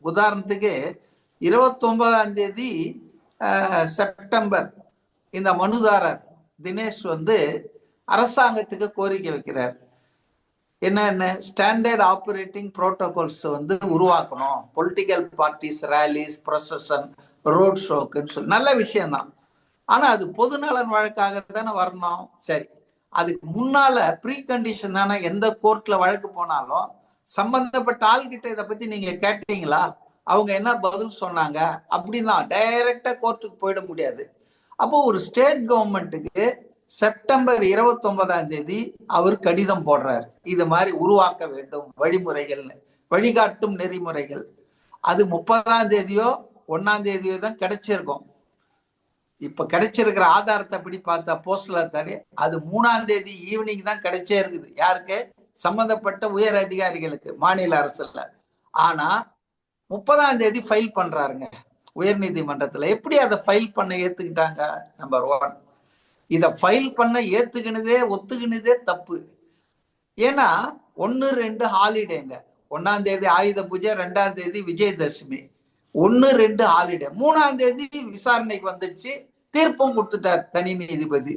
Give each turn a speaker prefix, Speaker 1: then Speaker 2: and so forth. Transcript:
Speaker 1: உதாரணத்துக்கு 29ஆம் தேதி செப்டம்பர் இந்த மனுதாரர் தினேஷ் வந்து அரசாங்கத்துக்கு கோரிக்கை வைக்கிறார். என்ன ஸ்டாண்டர்ட் ஆபரேட்டிங் புரோட்டோகால்ஸ் வந்து உருவாக்கணும், political parties rallies procession road ஷோக்குன்னு சொல்லி. நல்ல விஷயம்தான். ஆனா அது பொது நலன் வழக்காக தானே வரணும். சரி, அதுக்கு முன்னால ப்ரீ கண்டிஷனான எந்த கோர்ட்ல வழக்கு போனாலும் சம்பந்தப்பட்ட ஆள்கிட்ட இதை பத்தி நீங்க கேட்டீங்களா, அவங்க என்ன பதில் சொன்னாங்க அப்படிதான் டைரக்டா கோர்ட்டுக்கு போயிட முடியாது. அப்போ ஒரு ஸ்டேட் கவர்மெண்ட்டுக்கு செப்டம்பர் 29ஆம் தேதி அவர் கடிதம் போடுறாரு, இது மாதிரி உருவாக்க வேண்டும் வழிமுறைகள், வழிகாட்டும் நெறிமுறைகள். அது 30ஆம் தேதியோ 1ஆம் தேதியோ தான் கிடைச்சிருக்கும். இப்ப கிடைச்சிருக்கிற ஆதாரத்தை அப்படி பார்த்தா போஸ்ட்ல தானே அது 3ஆம் தேதி ஈவினிங் தான் கிடைச்சே இருக்குது. யாருக்கு? சம்பந்தப்பட்ட உயர் அதிகாரிகளுக்கு மாநில அரசுல. ஆனா 30ஆம் தேதி ஃபைல் பண்றாருங்க உயர் நீதிமன்றத்துல. எப்படி அதை ஃபைல் பண்ண ஏத்துக்கிட்டாங்க? நம்பர் 1, இத ஃபைல் பண்ண ஏத்துக்கினதே ஒத்துக்கினதே தப்பு. ஏன்னா 1, 2 ஹாலிடேங்க. 1ஆம் தேதி ஆயுத பூஜை, 2ஆம் தேதி விஜயதசமி, 1, 2 ஹாலிடே. 3ஆம் தேதி விசாரணைக்கு வந்துடுச்சு, தீர்ப்பும் கொடுத்துட்டார் தனி நீதிபதி.